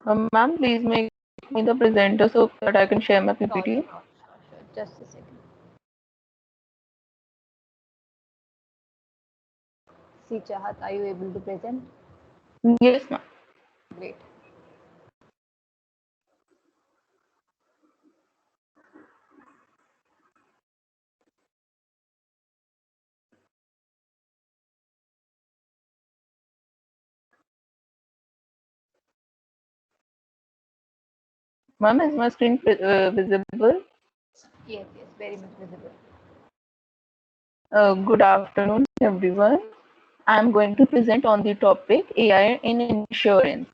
Ma'am, please make me the presenter so that I can share my Sure, PPT. sure, sure, sure. Just a second. See, Chahat, are you able to present? Yes, ma'am. Great. Ma'am, is my screen visible? Yes, yes, very much visible. Good afternoon, everyone. I'm going to present on the topic AI in insurance.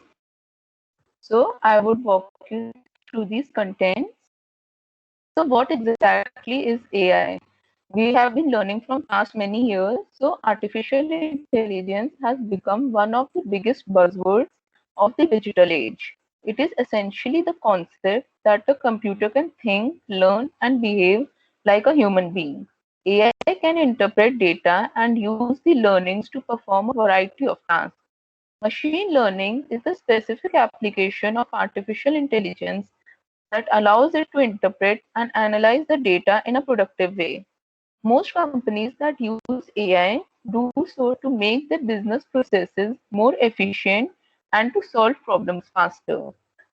So, I would walk you through these contents. So, what exactly is AI? We have been learning from past many years. So, artificial intelligence has become one of the biggest buzzwords of the digital age. It is essentially the concept that a computer can think, learn, and behave like a human being. AI can interpret data and use the learnings to perform a variety of tasks. Machine learning is the specific application of artificial intelligence that allows it to interpret and analyze the data in a productive way. Most companies that use AI do so to make their business processes more efficient and to solve problems faster.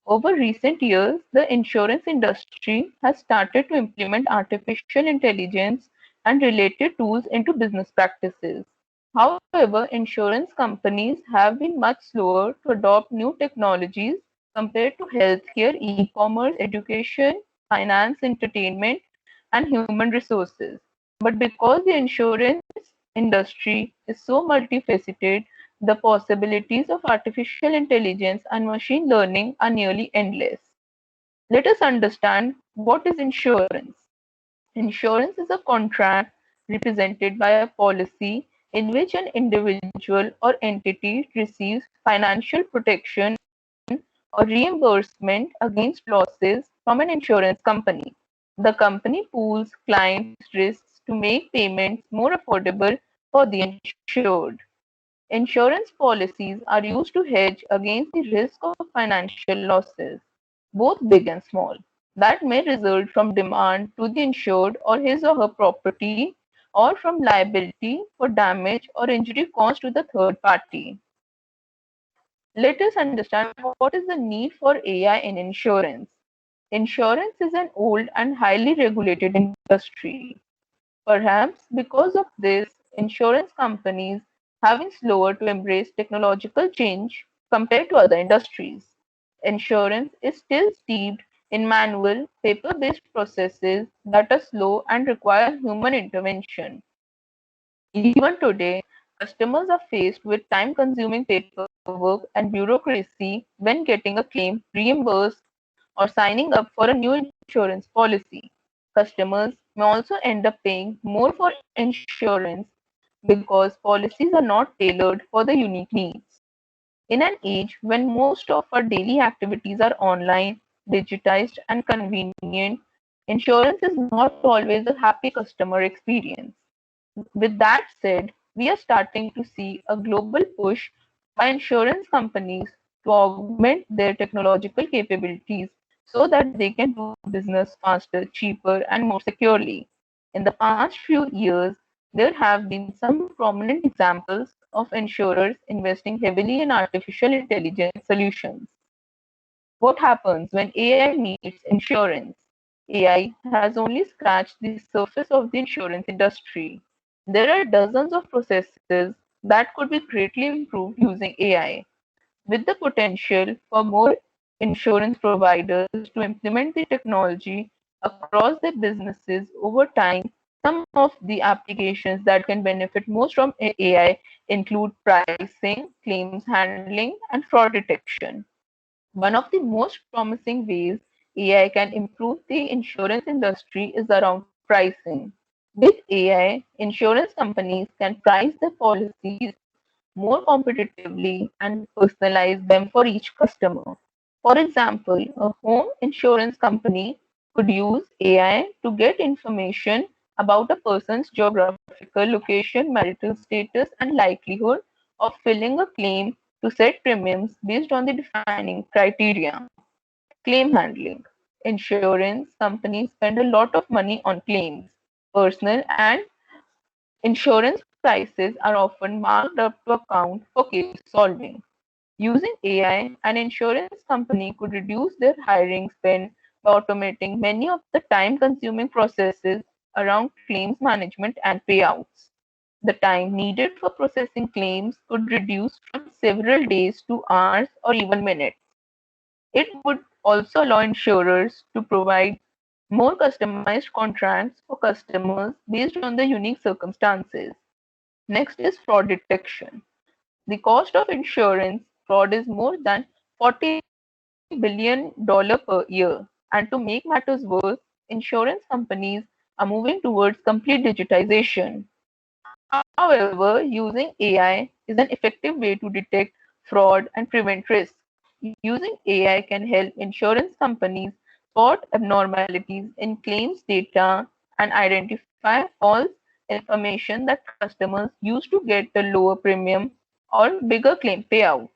Over recent years, the insurance industry has started to implement artificial intelligence and related tools into business practices. However, insurance companies have been much slower to adopt new technologies compared to healthcare, e-commerce, education, finance, entertainment, and human resources. But because the insurance industry is so multifaceted, the possibilities of artificial intelligence and machine learning are nearly endless. Let us understand what is insurance. Insurance is a contract represented by a policy in which an individual or entity receives financial protection or reimbursement against losses from an insurance company. The company pools clients' risks to make payments more affordable for the insured. Insurance policies are used to hedge against the risk of financial losses, both big and small, that may result from demand to the insured or his or her property or from liability for damage or injury caused to the third party. Let us understand what is the need for AI in insurance. Insurance is an old and highly regulated industry. Perhaps because of this, insurance companies have been slower to embrace technological change compared to other industries. Insurance is still steeped in manual, paper-based processes that are slow and require human intervention. Even today, customers are faced with time-consuming paperwork and bureaucracy when getting a claim reimbursed or signing up for a new insurance policy. Customers may also end up paying more for insurance because policies are not tailored for the unique needs. In an age when most of our daily activities are online, digitized, and convenient, insurance is not always a happy customer experience. With that said, we are starting to see a global push by insurance companies to augment their technological capabilities so that they can do business faster, cheaper, and more securely. In the past few years, there have been some prominent examples of insurers investing heavily in artificial intelligence solutions. What happens when AI meets insurance? AI has only scratched the surface of the insurance industry. There are dozens of processes that could be greatly improved using AI, with the potential for more insurance providers to implement the technology across their businesses over time. Some of the applications that can benefit most from AI include pricing, claims handling, and fraud detection. One of the most promising ways AI can improve the insurance industry is around pricing. With AI, insurance companies can price their policies more competitively and personalize them for each customer. For example, a home insurance company could use AI to get information about a person's geographical location, marital status, and likelihood of filing a claim to set premiums based on the defining criteria. Claim handling. Insurance companies spend a lot of money on claims. Personal and insurance prices are often marked up to account for case solving. Using AI, an insurance company could reduce their hiring spend by automating many of the time consuming processes around claims management and payouts. The time needed for processing claims could reduce from several days to hours or even minutes. It would also allow insurers to provide more customized contracts for customers based on the unique circumstances. Next is fraud detection. The cost of insurance fraud is more than $40 billion per year. And to make matters worse, insurance companies are moving towards complete digitization. However, using AI is an effective way to detect fraud and prevent risk. Using AI can help insurance companies spot abnormalities in claims data and identify false information that customers use to get a lower premium or bigger claim payout.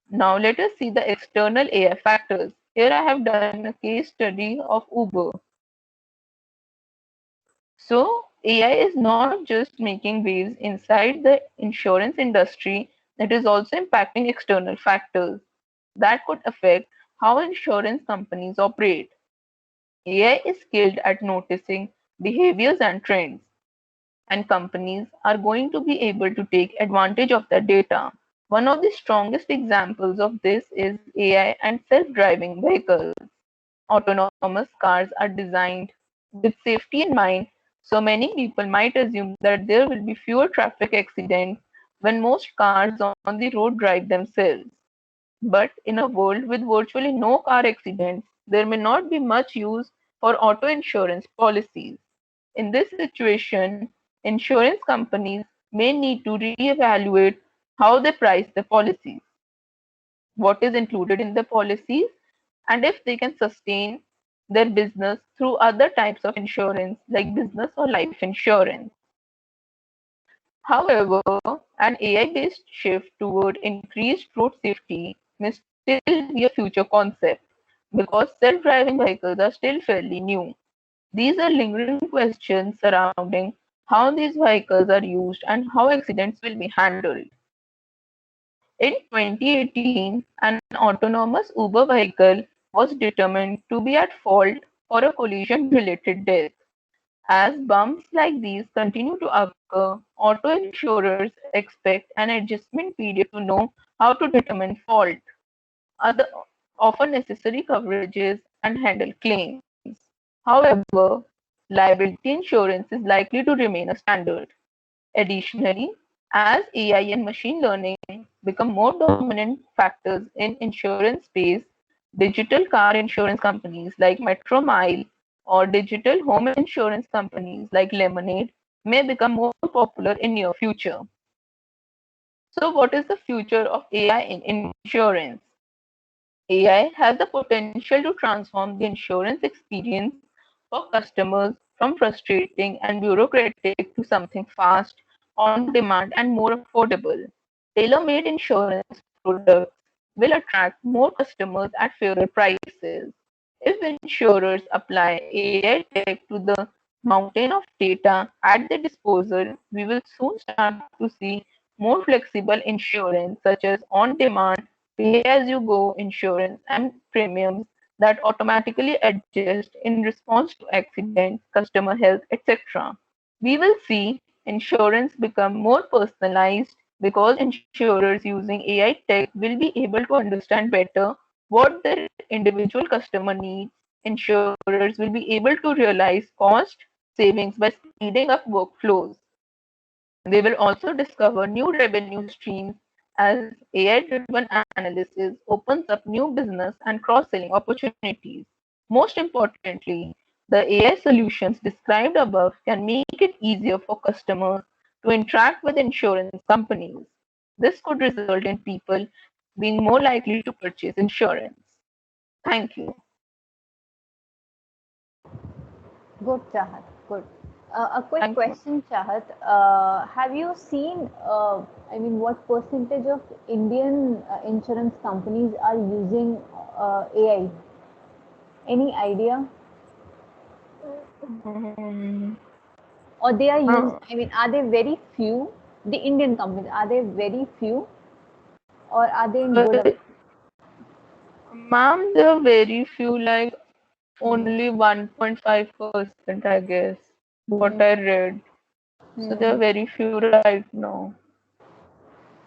Now let us see the external AI factors. Here I have done a case study of Uber. So AI is not just making waves inside the insurance industry, it is also impacting external factors that could affect how insurance companies operate. AI is skilled at noticing behaviors and trends, and companies are going to be able to take advantage of that data. One of the strongest examples of this is AI and self-driving vehicles. Autonomous cars are designed with safety in mind, so many people might assume that there will be fewer traffic accidents when most cars on the road drive themselves. But in a world with virtually no car accidents, there may not be much use for auto insurance policies. In this situation, insurance companies may need to reevaluate how they price the policies, what is included in the policies, and if they can sustain their business through other types of insurance like business or life insurance. However, an AI-based shift toward increased road safety may still be a future concept because self-driving vehicles are still fairly new. These are lingering questions surrounding how these vehicles are used and how accidents will be handled. In 2018, an autonomous Uber vehicle was determined to be at fault for a collision-related death. As bumps like these continue to occur, auto insurers expect an adjustment period to know how to determine fault, other offer necessary coverages, and handle claims. However, liability insurance is likely to remain a standard. Additionally, as AI and machine learning become more dominant factors in insurance space, digital car insurance companies like Metromile or digital home insurance companies like Lemonade may become more popular in near future. So what is the future of AI in insurance? AI has the potential to transform the insurance experience for customers from frustrating and bureaucratic to something fast, on demand, and more affordable. Tailor made insurance products will attract more customers at fairer prices. If insurers apply AI tech to the mountain of data at their disposal, we will soon start to see more flexible insurance such as on demand, pay as you go insurance, and premiums that automatically adjust in response to accidents, customer health, etc. We will see insurance become more personalized because insurers using AI tech will be able to understand better what their individual customer needs. Insurers will be able to realize cost savings by speeding up workflows. They will also discover new revenue streams as AI-driven analysis opens up new business and cross-selling opportunities. Most importantly, the AI solutions described above can make it easier for customers to interact with insurance companies. This could result in people being more likely to purchase insurance. Thank you. Good, Chahat. Good. A quick Thank you. question, Chahat. Have you seen, what percentage of Indian insurance companies are using AI? Any idea? Um, Or they are used, uh, are they very few? The Indian companies, are they very few or are they in good uh, amount? Ma'am, there are very few, like only 1.5%, I guess, what Hmm. I read. So there Hmm. are very few right now.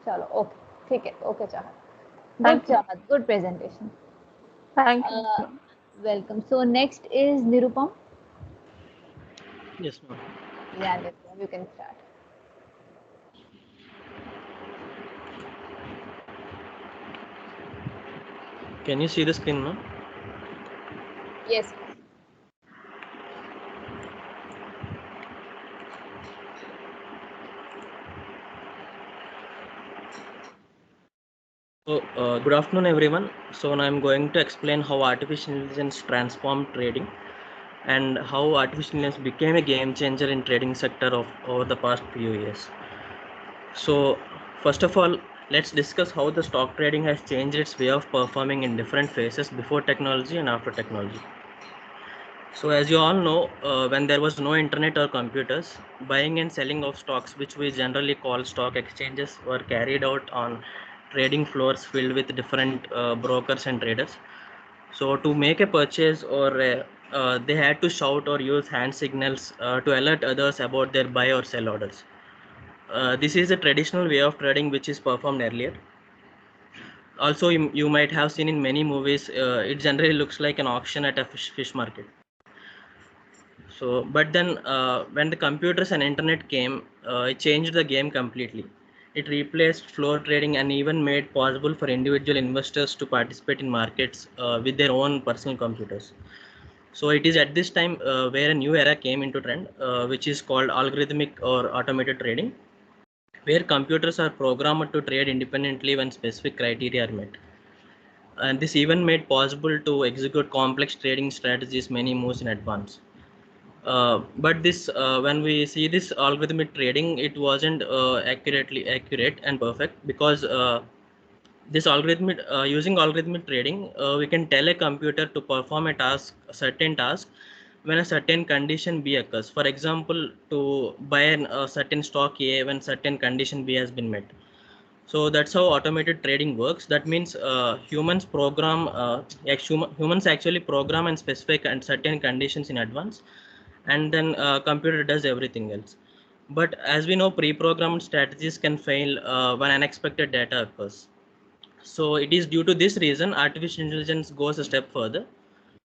चलो okay ठीक है okay चाहत good Thank you. चाहत good presentation Thank you, ma'am. Welcome so next is Nirupam Yes, ma'am. या Nirupam you can start Can you see the screen, ma'am? Yes So, good afternoon, everyone. So, now I'm going to explain how artificial intelligence transformed trading and how artificial intelligence became a game changer in trading sector of over the past few years. So, first of all, let's discuss how the stock trading has changed its way of performing in different phases before technology and after technology. So, as you all know, when there was no internet or computers, buying and selling of stocks, which we generally call stock exchanges, were carried out on trading floors filled with different brokers and traders. So, to make a purchase, they had to shout or use hand signals to alert others about their buy or sell orders. This is a traditional way of trading which is performed earlier. Also, you might have seen in many movies, it generally looks like an auction at a fish market. So, but then when the computers and internet came, it changed the game completely. It replaced floor trading and even made possible for individual investors to participate in markets with their own personal computers. So it is at this time where a new era came into trend, which is called algorithmic or automated trading, where computers are programmed to trade independently when specific criteria are met. And this even made possible to execute complex trading strategies many moves in advance. But this when we see this algorithmic trading, it wasn't accurately accurate and perfect because this algorithmic using algorithmic trading, we can tell a computer to perform a certain task when a certain condition B occurs. For example, to buy a certain stock A when certain condition B has been met. So that's how automated trading works. That means humans actually program and specify certain conditions in advance, and then computer does everything else. But as we know, pre-programmed strategies can fail when unexpected data occurs. So it is due to this reason artificial intelligence goes a step further.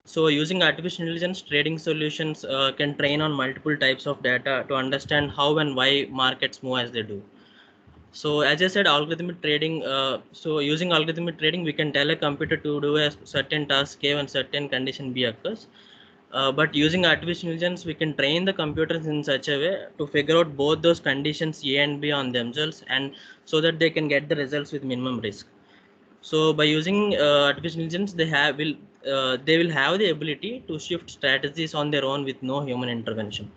So using artificial intelligence, trading solutions can train on multiple types of data to understand how and why markets move as they do. So as I said, algorithmic trading. So using algorithmic trading, we can tell a computer to do a certain task A when certain condition B occurs. But using artificial intelligence, we can train the computers in such a way to figure out both those conditions A and B on themselves, and so that they can get the results with minimum risk. So by using artificial intelligence, they will have the ability to shift strategies on their own with no human intervention.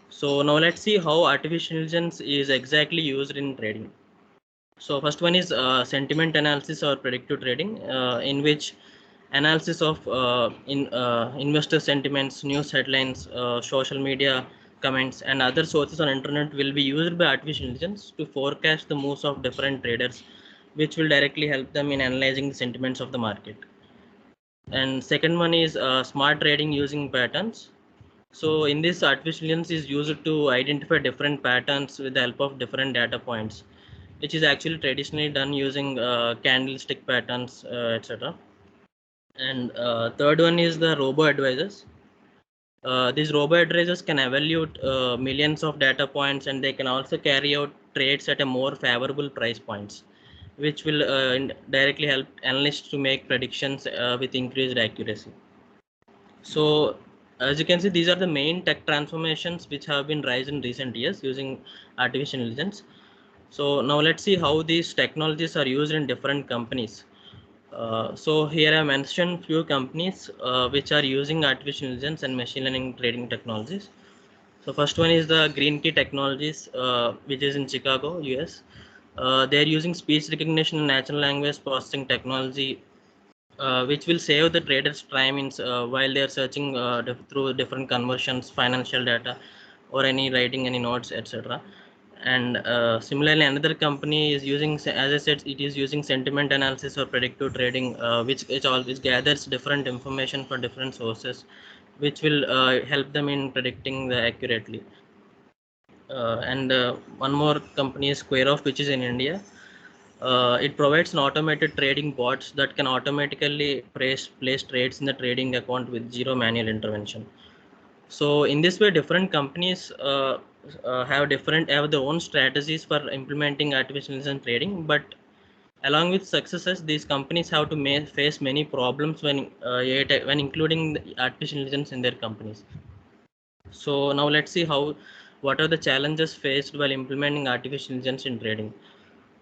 So now let's see how artificial intelligence is exactly used in trading. So first one is sentiment analysis or predictive trading, in which analysis of investor sentiments, news headlines, social media comments, and other sources on internet will be used by artificial intelligence to forecast the moves of different traders, which will directly help them in analyzing the sentiments of the market. And second one is smart trading using patterns. So in this, artificial intelligence is used to identify different patterns with the help of different data points, which is actually traditionally done using candlestick patterns, etc. And third one is the robo advisors. These robo advisors can evaluate millions of data points, and they can also carry out trades at a more favorable price points, which will directly help analysts to make predictions with increased accuracy. So as you can see, these are the main tech transformations which have been rise in recent years using artificial intelligence. So now let's see how these technologies are used in different companies. So here I mentioned few companies which are using artificial intelligence and machine learning trading technologies. So first one is the Green Key Technologies, which is in Chicago, US. They're using speech recognition and natural language processing technology, which will save the traders time while they're searching through different conversions, financial data, or any writing any notes, etc. And similarly, another company is using, as I said, it is using sentiment analysis or predictive trading, which gathers different information from different sources, which will help them in predicting the accurately. And one more company is Square Off, which is in India. It provides an automated trading bots that can automatically place trades in the trading account with zero manual intervention. So in this way, different companies have their own strategies for implementing artificial intelligence trading. But along with successes, these companies have to face many problems when including the artificial intelligence in their companies. So now let's see what are the challenges faced while implementing artificial intelligence in trading.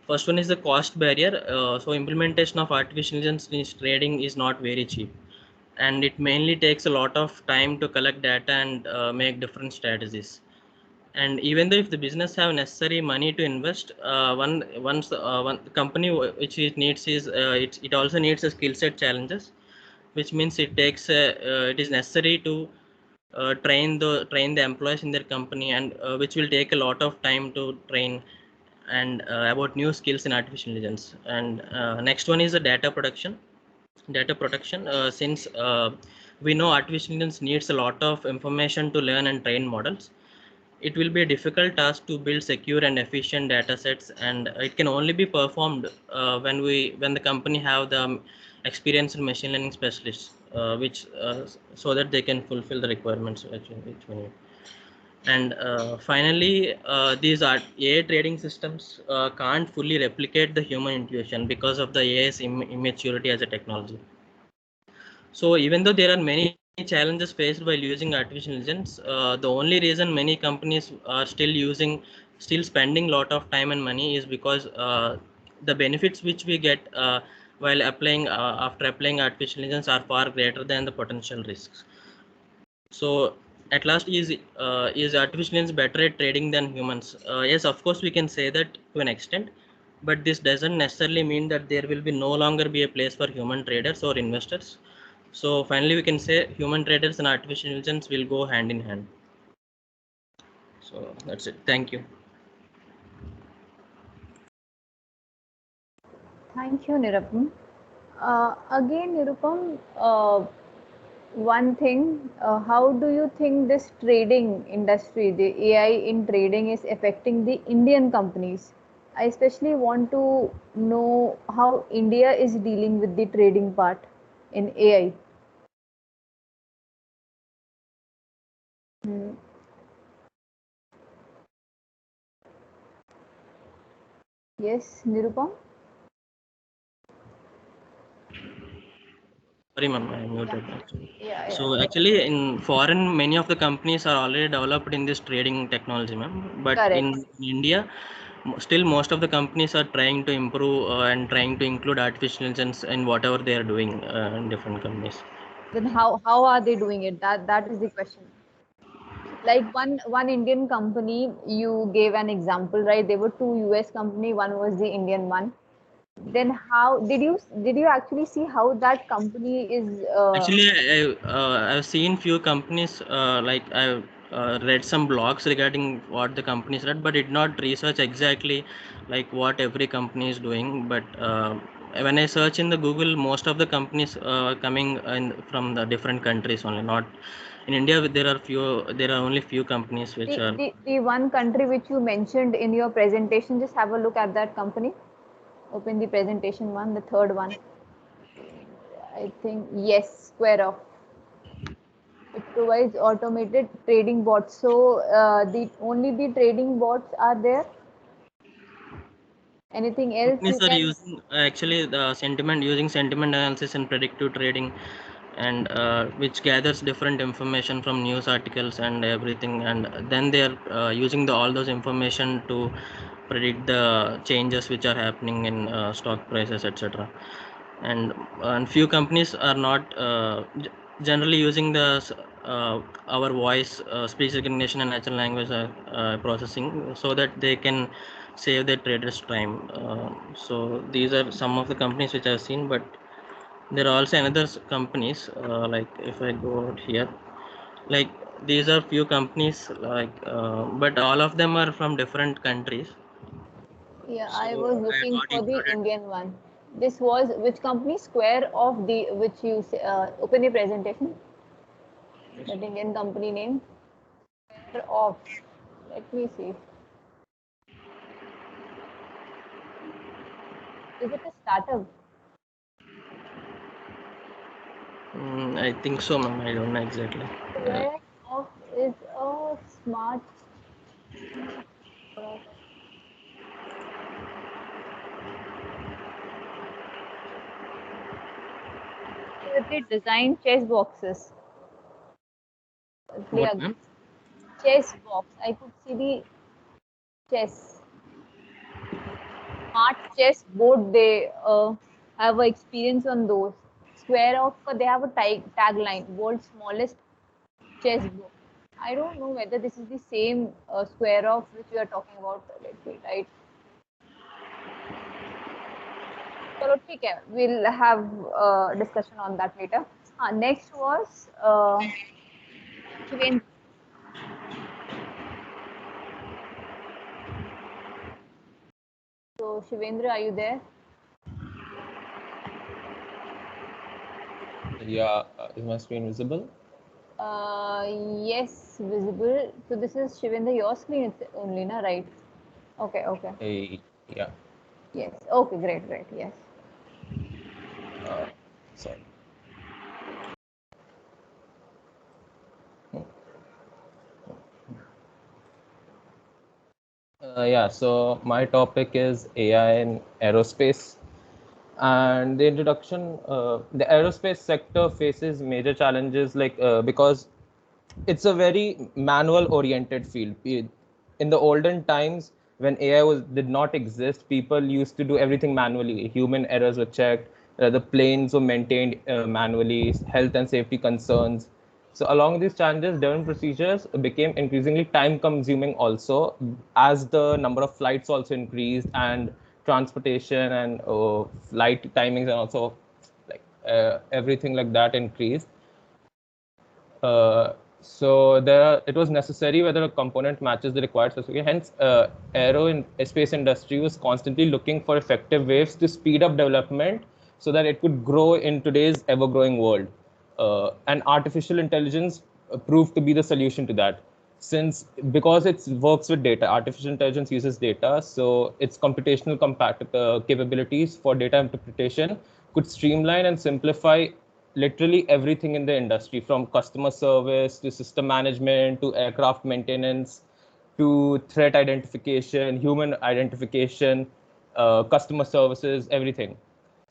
First one is the cost barrier. So implementation of artificial intelligence in trading is not very cheap, and it mainly takes a lot of time to collect data and make different strategies. And even though if the business have necessary money to invest, one company which it needs is it also needs a skill set challenges, which means it is necessary to train the employees in their company, and which will take a lot of time to train and about new skills in artificial intelligence. And next one is the data protection, since we know artificial intelligence needs a lot of information to learn and train models. It will be a difficult task to build secure and efficient data sets, and it can only be performed when the company have the experienced machine learning specialists, which so that they can fulfill the requirements which we need. And finally, these are AI trading systems can't fully replicate the human intuition because of the AI's immaturity as a technology. So even though there are many challenges faced while using artificial intelligence, the only reason many companies are still spending a lot of time and money is because the benefits which we get while after applying artificial intelligence are far greater than the potential risks. So at last, is artificial intelligence better at trading than humans? Yes, of course we can say that to an extent, but this doesn't necessarily mean that there will be no longer be a place for human traders or investors. So finally, we can say human traders and artificial intelligence will go hand in hand. So that's it. Thank you. Thank you, Nirupam. Again, Nirupam, one thing, how do you think this trading industry, the AI in trading, is affecting the Indian companies? I especially want to know how India is dealing with the trading part in AI. Hmm. Yes, Nirupam? Sorry, ma'am, I muted actually. Yeah, So actually, in foreign, many of the companies are already developed in this trading technology, ma'am. But in correct. India, still most of the companies are trying to improve and trying to include artificial intelligence in whatever they are doing in different companies. Then how are they doing it? That is the question. Like one Indian company, you gave an example, right? There were two US company, one was the Indian one. Then how did you actually see how that company is Actually, I've seen few companies, like I've read some blogs regarding what the companies read, but did not research exactly like what every company is doing. But when I search in the Google, most of the companies coming from the different countries only. Not in India, there are only few companies which are. the one country which you mentioned in your presentation? Just have a look at that company. Open the presentation one, the third one. I think yes, Square Off. It provides automated trading bots. So the only the trading bots are there. Anything else Companies you are can? using actually the using sentiment analysis and predictive trading, and which gathers different information from news articles and everything, and then they are using all those information to predict the changes which are happening in stock prices, etc. And few companies are not generally using the our voice, speech recognition, and natural language processing, so that they can save their traders time. So these are some of the companies which I've seen, but there are also another companies, like if I go out here, like these are few companies, like but all of them are from different countries. Yeah, So I was I looking got for the included. Indian one. This was which company? Square of the which you say, open the presentation. That Indian company name. Square of. Let me see. Is it a startup? I think so, ma'am. I don't know exactly. Square of is a smart. They design chess boxes. Play What, a ma'am? chess box. I could see the chess. Smart chess board. They have a experience on those. Square of they have a tagline: world's smallest chess book. I don't know whether this is the same square of which we are talking about. Let me write. चलो ठीक है. We'll have discussion on that later. Next was Shivendra. So Shivendra, are you there? Yeah, is my screen visible? Yes, visible. So this is Shivendra, your screen only, na? Right. Okay, okay. Yeah. Yes. Okay, great, great. Yes. Sorry. Yeah, so my topic is AI in aerospace. And the introduction, the aerospace sector faces major challenges because it's a very manual oriented field. In the olden times, when AI did not exist, people used to do everything manually. Human errors were checked, the planes were maintained manually, health and safety concerns. So along with these challenges, development procedures became increasingly time consuming also, as the number of flights also increased, and transportation and flight timings and also everything like that increased. It was necessary whether a component matches the required specification. Hence, aero and space industry was constantly looking for effective ways to speed up development so that it could grow in today's ever-growing world. And artificial intelligence proved to be the solution to that. Because it works with data, artificial intelligence uses data, so its computational capabilities for data interpretation could streamline and simplify literally everything in the industry, from customer service to system management to aircraft maintenance to threat identification, human identification, customer services, everything.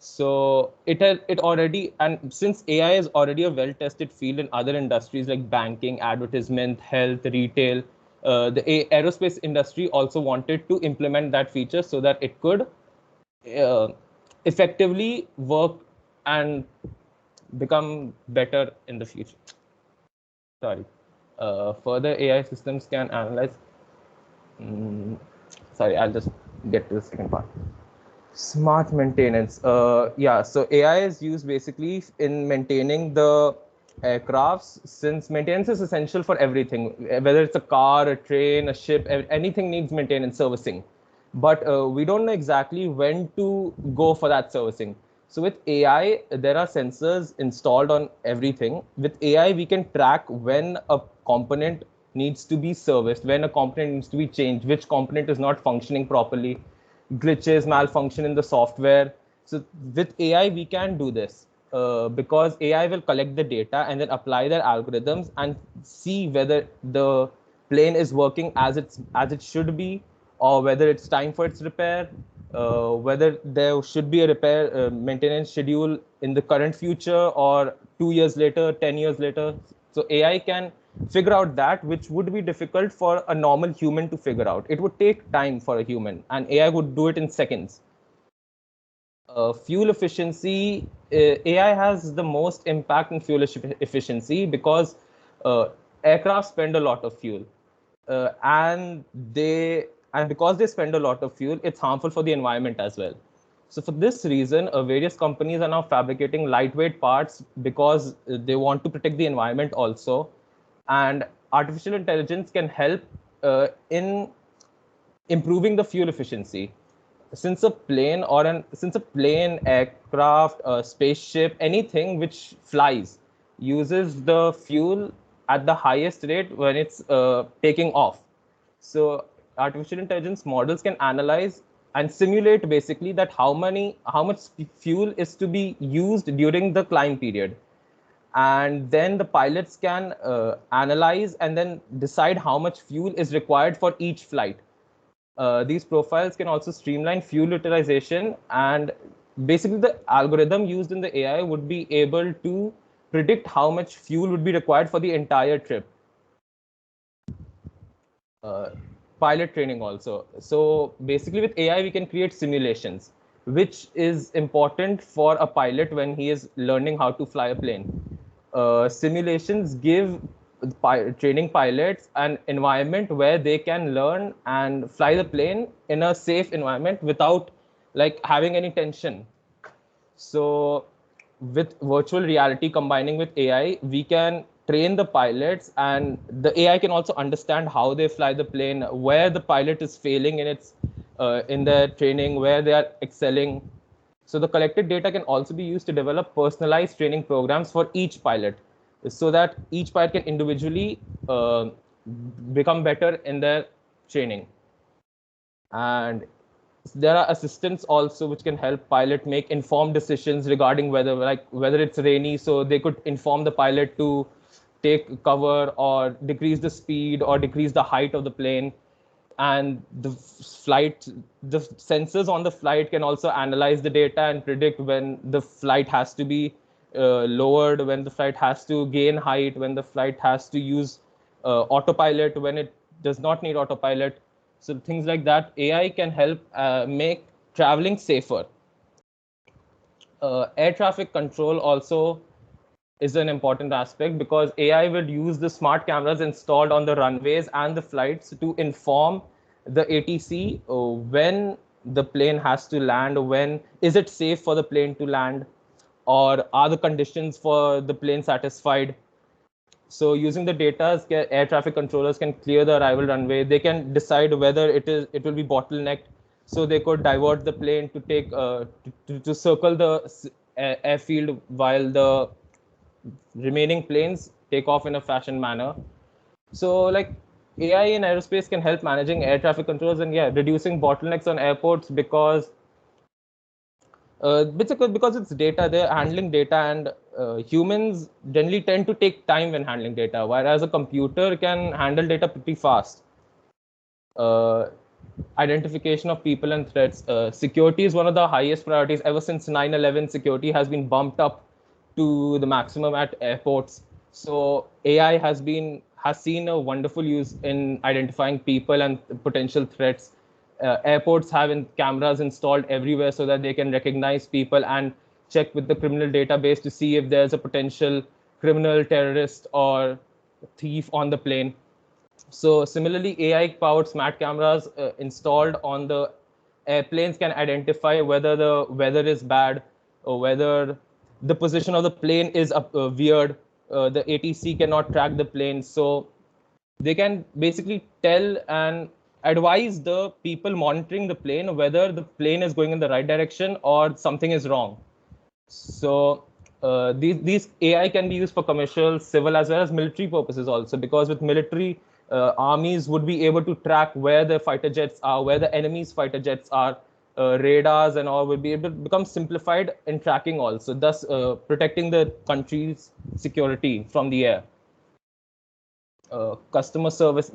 So it already, and since AI is already a well-tested field in other industries like banking, advertisement, health, retail, the aerospace industry also wanted to implement that feature so that it could uh, effectively work and become better in the future. Sorry. Further, AI systems can analyze. Sorry, I'll just get to the second part. Smart maintenance. Yeah, so AI is used basically in maintaining the aircrafts, since maintenance is essential for everything, whether it's a car, a train, a ship, anything needs maintenance servicing. But we don't know exactly when to go for that servicing. So with AI, there are sensors installed on everything. With AI, we can track when a component needs to be serviced, when a component needs to be changed, which component is not functioning properly, glitches, malfunction in the software. So with AI, we can do this because AI will collect the data and then apply their algorithms and see whether the plane is working as it should be, or whether it's time for its repair, whether there should be a repair maintenance schedule in the current future or 2 years later, 10 years later. So AI can figure out that, which would be difficult for a normal human to figure out. It would take time for a human, and AI would do it in seconds. Fuel efficiency AI has the most impact in fuel efficiency because aircraft spend a lot of fuel, and because they spend a lot of fuel, it's harmful for the environment as well. So for this reason, various companies are now fabricating lightweight parts because they want to protect the environment also, and artificial intelligence can help in improving the fuel efficiency. Since a plane aircraft, spaceship, anything which flies uses the fuel at the highest rate when it's taking off. So artificial intelligence models can analyze and simulate basically that how much fuel is to be used during the climb period, and then the pilots can analyze and then decide how much fuel is required for each flight. These profiles can also streamline fuel utilization, and basically the algorithm used in the AI would be able to predict how much fuel would be required for the entire trip. Pilot training also. So basically with AI, we can create simulations, which is important for a pilot when he is learning how to fly a plane. Simulations give training pilots an environment where they can learn and fly the plane in a safe environment without like having any tension. So with virtual reality combining with AI, we can train the pilots, and the AI can also understand how they fly the plane, where the pilot is failing in its in their training, where they are excelling. So the collected data can also be used to develop personalized training programs for each pilot, so that each pilot can individually become better in their training. And there are assistants also which can help pilot make informed decisions regarding whether it's rainy, so they could inform the pilot to take cover or decrease the speed or decrease the height of the plane. And the sensors on the flight can also analyze the data and predict when the flight has to be lowered, when the flight has to gain height, when the flight has to use autopilot, when it does not need autopilot. So things like that, AI can help make traveling safer. Air traffic control also is an important aspect, because AI will use the smart cameras installed on the runways and the flights to inform the ATC when the plane has to land, when is it safe for the plane to land, or are the conditions for the plane satisfied. So using the data, air traffic controllers can clear the arrival runway. They can decide whether it will be bottlenecked, so they could divert the plane to take to circle the airfield while the remaining planes take off in a fashion manner. So like AI in aerospace can help managing air traffic controls and reducing bottlenecks on airports, because it's data, they're handling data, and humans generally tend to take time when handling data, whereas a computer can handle data pretty fast. Identification of people and threats. Security is one of the highest priorities. Ever since 9/11, security has been bumped up to the maximum at airports. So AI has seen a wonderful use in identifying people and potential threats. Airports have cameras installed everywhere so that they can recognize people and check with the criminal database to see if there's a potential criminal, terrorist, or thief on the plane. So similarly, AI-powered smart cameras installed on the airplanes can identify whether the weather is bad or whether the position of the plane is weird. The ATC cannot track the plane, so they can basically tell and advise the people monitoring the plane whether the plane is going in the right direction or something is wrong. So these AI can be used for commercial, civil, as well as military purposes also, because with military, armies would be able to track where the fighter jets are, where the enemy's fighter jets are. Radars and all will be able to become simplified in tracking also, thus protecting the country's security from the air. Customer service,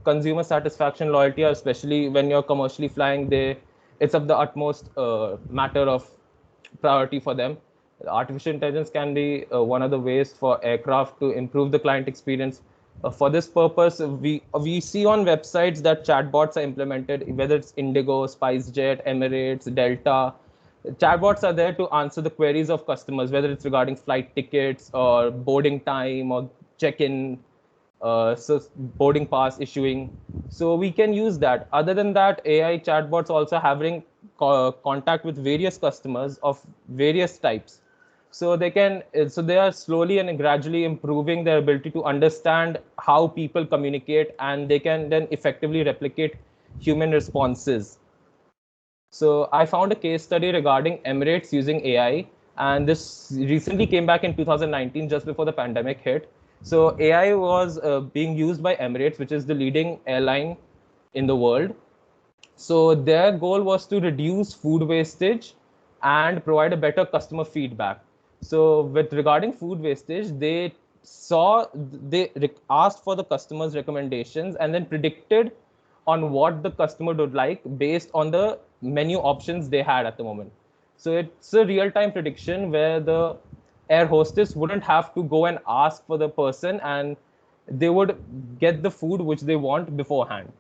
consumer satisfaction, loyalty, especially when you're commercially flying, it's of the utmost matter of priority for them. Artificial intelligence can be one of the ways for aircraft to improve the client experience. For this purpose, we see on websites that chatbots are implemented, whether it's Indigo, SpiceJet, Emirates, Delta. Chatbots are there to answer the queries of customers, whether it's regarding flight tickets or boarding time or check-in, so boarding pass issuing. So we can use that. Other than that, AI chatbots also having contact with various customers of various types. So they are slowly and gradually improving their ability to understand how people communicate, and they can then effectively replicate human responses. So I found a case study regarding Emirates using AI, and this recently came back in 2019, just before the pandemic hit. So AI was being used by Emirates, which is the leading airline in the world. So their goal was to reduce food wastage and provide a better customer feedback. So with regarding food wastage, they asked for the customer's recommendations and then predicted on what the customer would like based on the menu options they had at the moment. So it's a real-time prediction where the air hostess wouldn't have to go and ask for the person, and they would get the food which they want beforehand.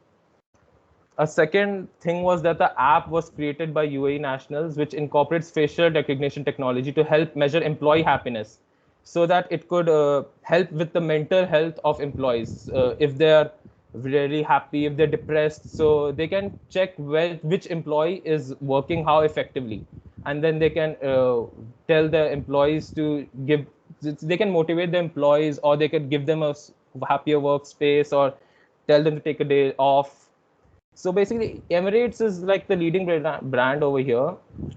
A second thing was that the app was created by UAE nationals, which incorporates facial recognition technology to help measure employee happiness, so that it could help with the mental health of employees. If they're really happy, if they're depressed, so they can check which employee is working how effectively, and then they can tell the employees to give. They can motivate the employees, or they could give them a happier workspace, or tell them to take a day off. So basically, Emirates is like the leading brand over here,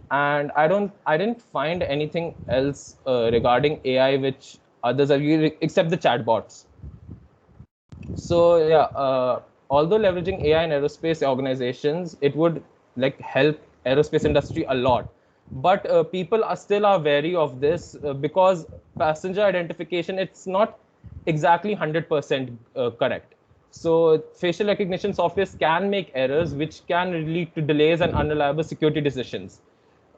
and I didn't find anything else regarding AI which others are using except the chatbots. So yeah, although leveraging AI in aerospace organizations, it would like help aerospace industry a lot. But people are still wary of this because passenger identification, it's not exactly 100% correct. So facial recognition softwares can make errors, which can lead to delays and unreliable security decisions.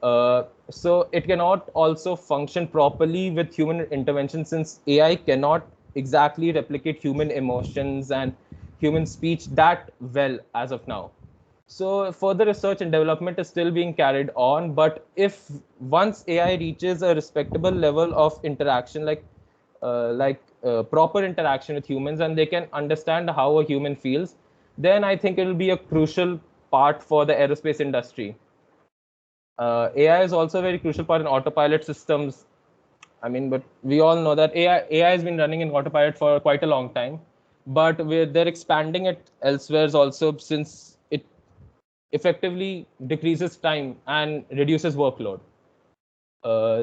So it cannot also function properly with human intervention, since AI cannot exactly replicate human emotions and human speech that well as of now. So further research and development is still being carried on, but if once AI reaches a respectable level of interaction, proper interaction with humans, and they can understand how a human feels, then I think it will be a crucial part for the aerospace industry. AI is also a very crucial part in autopilot systems. I mean, but we all know that AI has been running in autopilot for quite a long time, but they're expanding it elsewhere also, since it effectively decreases time and reduces workload.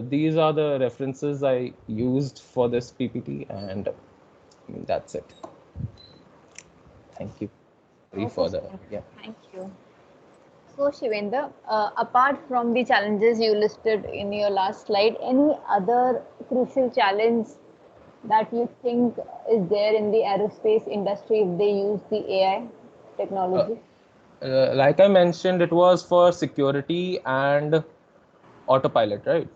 These are the references I used for this PPT, and I mean, that's it. Thank you. Sorry for the, yeah. Thank you. So, Shivendra, apart from the challenges you listed in your last slide, any other crucial challenge that you think is there in the aerospace industry if they use the AI technology? Like I mentioned, it was for security and autopilot, right?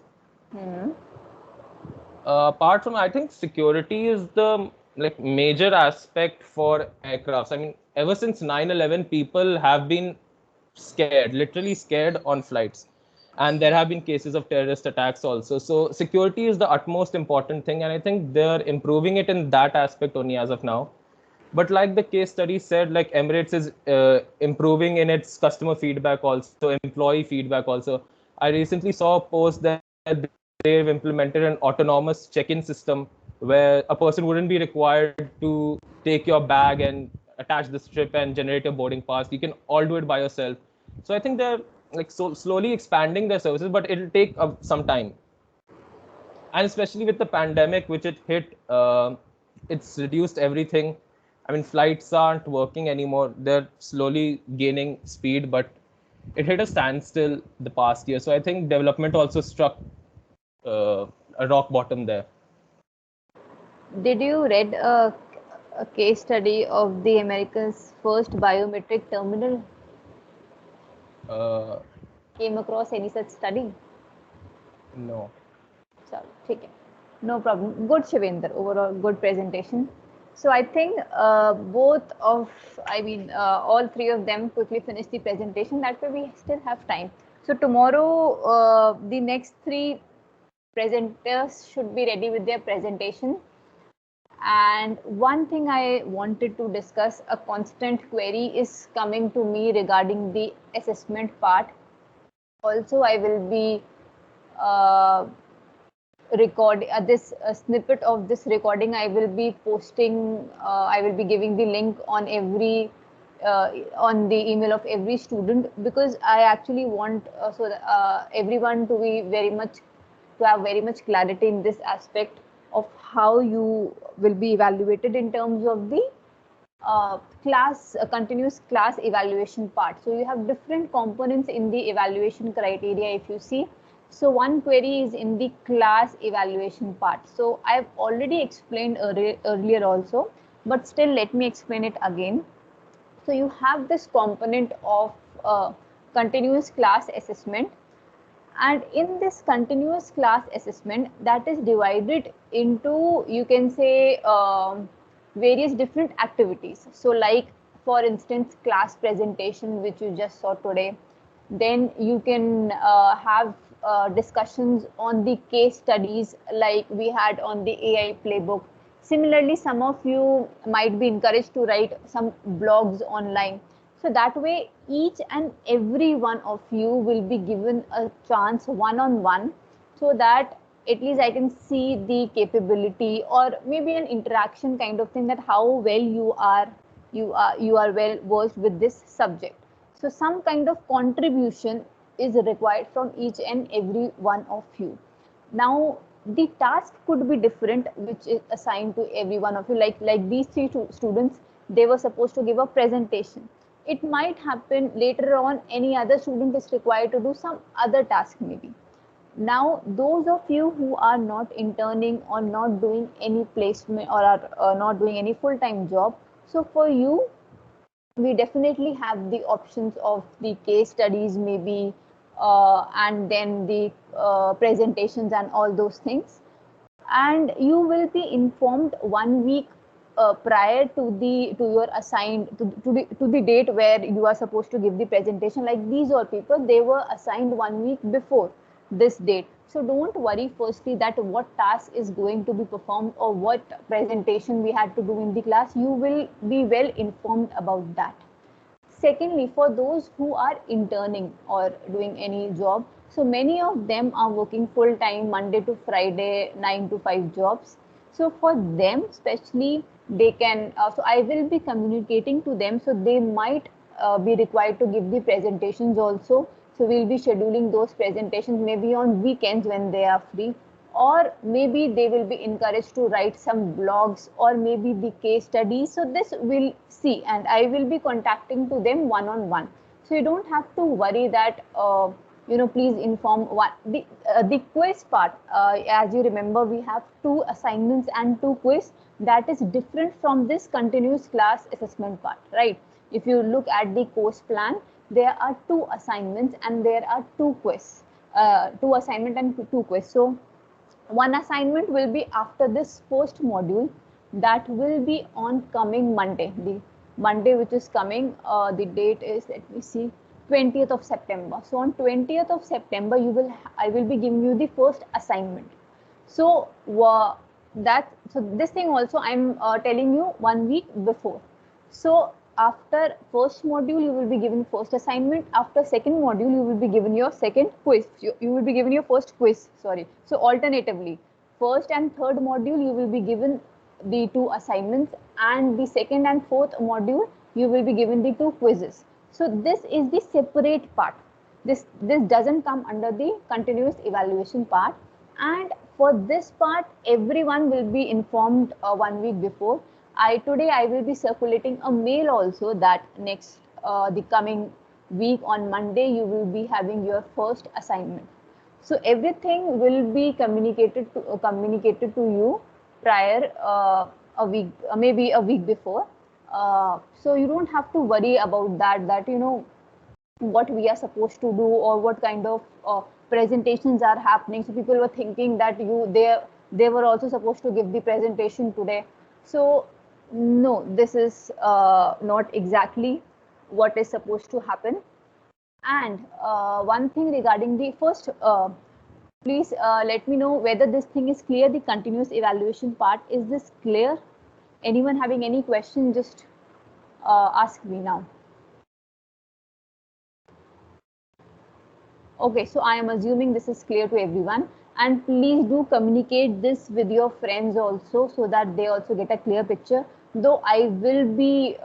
Apart from, I think security is the like major aspect for aircrafts. I mean, ever since 9/11, people have been scared, literally scared on flights, and there have been cases of terrorist attacks also. So security is the utmost important thing, and I think they're improving it in that aspect only as of now. But like the case study said, like Emirates is improving in its customer feedback also, employee feedback also. I recently saw a post that they've implemented an autonomous check-in system where a person wouldn't be required to take your bag and attach the strip and generate a boarding pass. You can all do it by yourself. So I think they're like so slowly expanding their services, but it'll take some time. And especially with the pandemic, which it hit, it's reduced everything. I mean, flights aren't working anymore. They're slowly gaining speed, but it hit a standstill the past year. So I think development also struck a rock bottom there. Did you read a case study of the America's first biometric terminal? Came across any such study? No. Chalo, ठीक है. No problem. Good, Shivendra. Overall, good presentation. So I think all three of them quickly finished the presentation. That way we still have time. So tomorrow, the next 3 presenters should be ready with their presentation. And one thing I wanted to discuss, a constant query is coming to me regarding the assessment part. Also, I will be record this snippet of this recording. I will be posting, I will be giving the link on every on the email of every student, because I actually want so that, everyone to be very much, to have very much clarity in this aspect of how you will be evaluated in terms of the continuous class evaluation part. So you have different components in the evaluation criteria, if you see. So one query is in the class evaluation part. So I've already explained earlier also, but still let me explain it again. So you have this component of continuous class assessment, and in this continuous class assessment, that is divided into, you can say, various different activities. So like, for instance, class presentation, which you just saw today. Then you can have discussions on the case studies like we had on the AI playbook. Similarly, some of you might be encouraged to write some blogs online. So that way, each and every one of you will be given a chance one-on-one, so that at least I can see the capability, or maybe an interaction kind of thing, that how well you are well versed with this subject. So some kind of contribution is required from each and every one of you. Now, the task could be different, which is assigned to every one of you. Like these 3 students, they were supposed to give a presentation. It might happen later on, any other student is required to do some other task maybe. Now, those of you who are not interning or not doing any placement, or are not doing any full-time job, so for you, we definitely have the options of the case studies maybe, and then the presentations and all those things. And you will be informed 1 week prior to your assigned to the date where you are supposed to give the presentation. Like these all people, they were assigned 1 week before this date. So don't worry firstly that what task is going to be performed or what presentation we had to do in the class. You will be well informed about that. Secondly, for those who are interning or doing any job, so many of them are working full time, Monday to Friday, 9 to 5 jobs. So for them, especially, they can, so I will be communicating to them. So they might be required to give the presentations also. So we'll be scheduling those presentations maybe on weekends when they are free, or maybe they will be encouraged to write some blogs or maybe the case studies. So this will see, and I will be contacting to them one-on-one. So you don't have to worry that please inform one. The quiz part, as you remember, we have 2 assignments and 2 quiz. That is different from this continuous class assessment part, right? If you look at the course plan, there are 2 assignments and there are 2 quiz, 2 assignment and 2 quiz. So one assignment will be after this first module, that will be on coming Monday. The Monday which is coming, the date is, let me see, 20th of September. So on 20th of September, I will be giving you the first assignment. So so this thing also I'm telling you 1 week before. So after first module, you will be given first assignment. After second module, you will be given your second quiz. You will be given your first quiz, sorry. So alternatively, first and third module, you will be given the 2 assignments, and the second and fourth module, you will be given the 2 quizzes. So this is the separate part. This doesn't come under the continuous evaluation part. And for this part, everyone will be informed 1 week before. Today I will be circulating a mail also, that next the coming week on Monday you will be having your first assignment. So everything will be communicated to you prior a week, maybe a week before. So you don't have to worry about that what we are supposed to do, or what kind of presentations are happening. So people were thinking that they were also supposed to give the presentation today. So no, this is not exactly what is supposed to happen. And one thing regarding the first, please let me know whether this thing is clear. The continuous evaluation part, is this clear? Anyone having any question, just ask me now. Okay, so I am assuming this is clear to everyone, and please do communicate this with your friends also, so that they also get a clear picture. Though I will be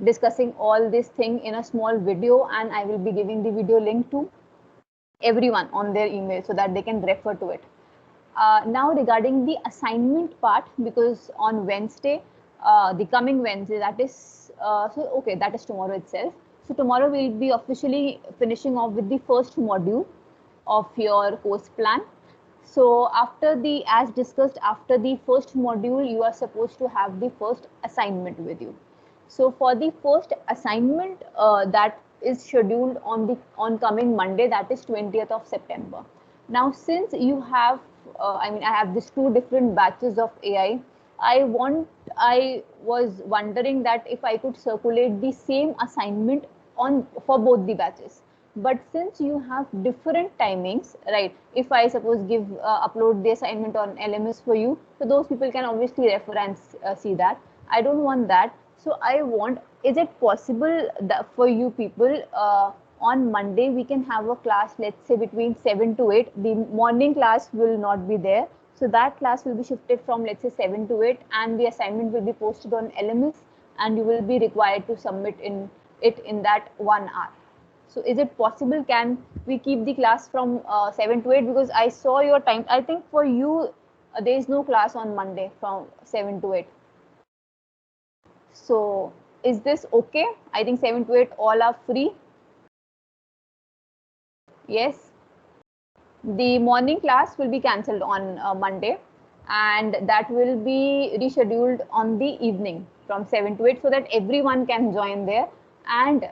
discussing all this thing in a small video, and I will be giving the video link to everyone on their email so that they can refer to it. Now regarding the assignment part, because on Wednesday, the coming Wednesday, that is that is tomorrow itself. So tomorrow we'll be officially finishing off with the first module of your course plan. So after the, as discussed, after the first module, you are supposed to have the first assignment with you. So for the first assignment, that is scheduled on the oncoming Monday, that is 20th of September. Now, since you have, I have these two different batches of AI. I was wondering that if I could circulate the same assignment on for both the batches. But since you have different timings, right? If I suppose give upload the assignment on LMS for you, so those people can obviously refer and see that. I don't want that. So I want, is it possible that for you people, on Monday we can have a class, let's say between 7 to 8. The morning class will not be there. So that class will be shifted from, let's say, 7 to 8, and the assignment will be posted on LMS, and you will be required to submit in it in that 1 hour. So is it possible? Can we keep the class from 7 to 8? Because I saw your time. I think for you, there is no class on Monday from 7 to 8. So is this okay? I think 7 to 8 all are free. Yes. The morning class will be cancelled on Monday, and that will be rescheduled on the evening from 7 to 8, so that everyone can join there, and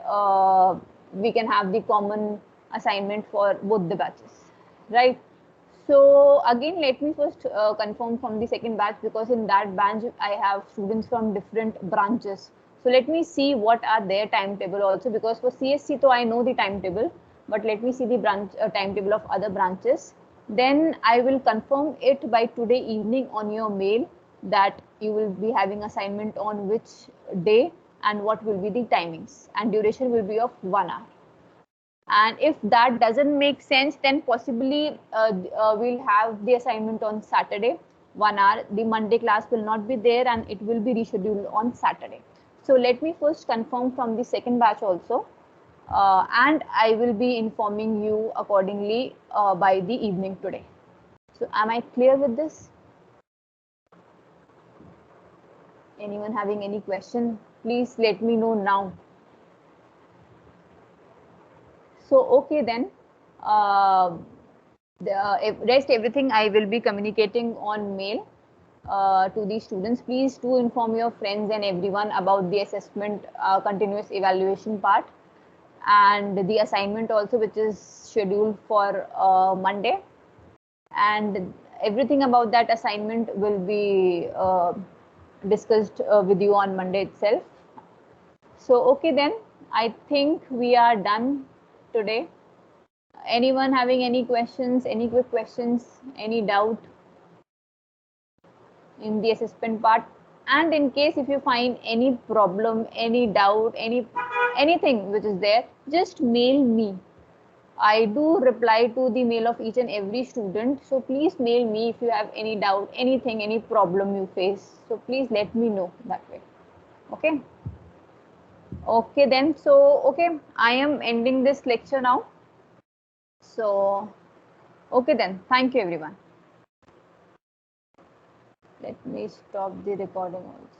we can have the common assignment for both the batches, right? So again, let me first confirm from the second batch, because in that batch I have students from different branches. So let me see what are their timetable also, because for CSC, though I know the timetable, but let me see the branch timetable of other branches. Then I will confirm it by today evening on your mail, that you will be having assignment on which day and what will be the timings, and duration will be of 1 hour. And if that doesn't make sense, then possibly we'll have the assignment on Saturday, 1 hour. The Monday class will not be there, and it will be rescheduled on Saturday. So let me first confirm from the second batch also, and I will be informing you accordingly by the evening today. So am I clear with this? Anyone having any question, please let me know now. So okay then, the rest everything I will be communicating on mail to the students. Please do inform your friends and everyone about the assessment continuous evaluation part, and the assignment also, which is scheduled for Monday, and everything about that assignment will be discussed with you on Monday itself. So okay then, I think we are done today. Anyone having any questions, any quick questions, any doubt in the assessment part? And in case if you find any problem, any doubt, anything which is there, just mail me. I do reply to the mail of each and every student. So please mail me if you have any doubt, anything, any problem you face. So please let me know that way. Okay. Okay then. So, okay, I am ending this lecture now. So, okay then. Thank you everyone. Let me stop the recording also.